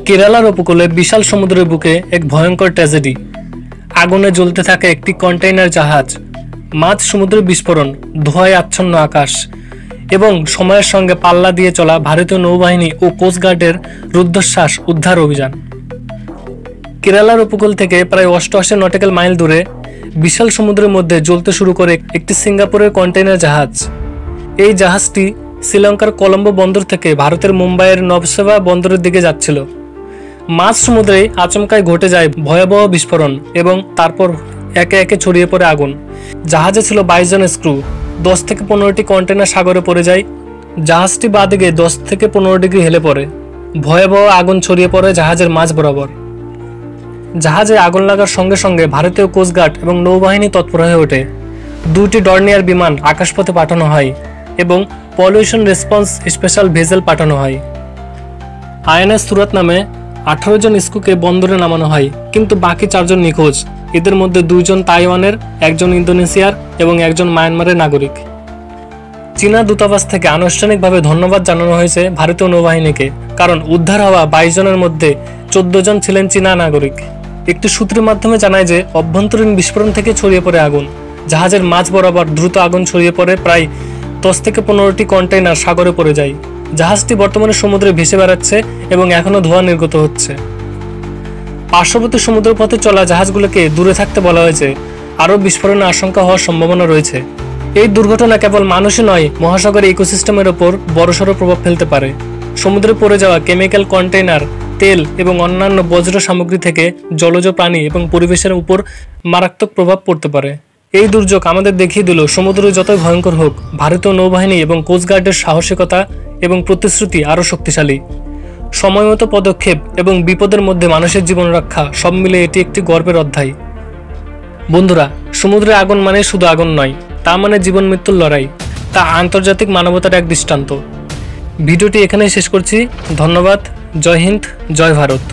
কেরালার উপকূলে বিশাল সমুদ্রের বুকে এক ভয়ঙ্কর ট্র্যাজেডি। আগুনে জ্বলতে থাকা একটি কন্টেইনার জাহাজ, মাঝ সমুদ্রে বিস্ফোরণ, ধোঁয়ায় আচ্ছন্ন আকাশ এবং সময়ের সঙ্গে পাল্লা দিয়ে চলা ভারতীয় নৌবাহিনী ও কোস্টগার্ডের রুদ্ধশ্বাস উদ্ধার অভিযান। কেরালার উপকূল থেকে প্রায় 88 নটিক্যাল মাইল দূরে বিশাল সমুদ্রের মধ্যে জ্বলতে শুরু করে একটি সিঙ্গাপুরের কন্টেইনার জাহাজ। এই জাহাজটি শ্রীলঙ্কার কলম্বো বন্দর থেকে ভারতের মুম্বাইয়ের নবসেবা বন্দরের দিকে যাচ্ছিল। মাঝ সমুদ্রে আচমকায় ঘটে যায় ভয়াবহ বিস্ফোরণ এবং তারপর একে একে ছড়িয়ে পড়ে আগুন। জাহাজে ছিল 22 জন স্ক্রু। 10 থেকে 15টি কন্টেইনার সাগরে পড়ে যায়। জাহাজটি বাঁদিকে 10 থেকে 15 ডিগ্রি হেলে পড়ে। ভয়াবহ আগুন ছড়িয়ে পড়ে জাহাজের মাঝ বরাবর। জাহাজে আগুন লাগার সঙ্গে সঙ্গে ভারতীয় কোস্টগার্ড এবং নৌবাহিনী তৎপর হয়ে ওঠে। 2টি ডর্নিয়ার বিমান আকাশপথে পাঠানো হয় এবং পলিউশন রেসপন্স স্পেশাল ভেসেল পাঠানো হয়। আইএনএস সুরাত নামে 18 জন স্ক্রুকে বন্দরে নামানো হয়, কিন্তু বাকি 4 জন নিখোঁজ। এদের মধ্যে 2 জন তাইওয়ানের, 1 জন ইন্দোনেশিয়ার এবং 1 জন মায়ানমারের নাগরিক। চীনা দূতাবাস থেকে আনুষ্ঠানিকভাবে ধন্যবাদ জানানো হয়েছে ভারতীয় নৌবাহিনীকে, কারণ উদ্ধার হওয়া 22 জনের মধ্যে 14 জন ছিলেন চীনা নাগরিক। একটি সূত্রের মাধ্যমে জানায় যে অভ্যন্তরীণ বিস্ফোরণ থেকে ছড়িয়ে পড়ে আগুন। জাহাজের মাঝ বরাবর দ্রুত আগুন ছড়িয়ে পড়ে প্রায় 10 থেকে 15টি কন্টেইনার সাগরে পড়ে যায়। জাহাজটি বর্তমানে সমুদ্রে ভেসে বেড়াচ্ছে এবং এখনও ধোঁয়া নির্গত হচ্ছে। পার্শ্ববর্তী সমুদ্রপথে চলা জাহাজগুলোকে দূরে থাকতে বলা হয়েছে। আরও বিস্ফোরণের আশঙ্কা হওয়ার সম্ভাবনা রয়েছে। এই দুর্ঘটনা কেবল মানুষই নয়, মহাসাগরের ইকোসিস্টেমের ওপর বড়সড় প্রভাব ফেলতে পারে। সমুদ্রে পড়ে যাওয়া কেমিক্যাল কন্টেইনার, তেল এবং অন্যান্য বজ্র সামগ্রী থেকে জলজ প্রাণী এবং পরিবেশের উপর মারাত্মক প্রভাব পড়তে পারে। এই দুর্যোগ আমাদের দেখিয়ে দিল সমুদ্র যতই ভয়ঙ্কর হোক, ভারতীয় নৌবাহিনী এবং কোস্টগার্ডের সাহসিকতা এবং প্রতিশ্রুতি আরও শক্তিশালী। সময়মতো পদক্ষেপ এবং বিপদের মধ্যে মানুষের জীবন রক্ষা, সব মিলে এটি একটি গর্বের অধ্যায়। বন্ধুরা, সমুদ্রে আগুন মানে শুধু আগুন নয়, তা মানে জীবন মৃত্যুর লড়াই। তা আন্তর্জাতিক মানবতার এক দৃষ্টান্ত। ভিডিওটি এখানেই শেষ করছি। ধন্যবাদ। জয় হিন্দ, জয় ভারত।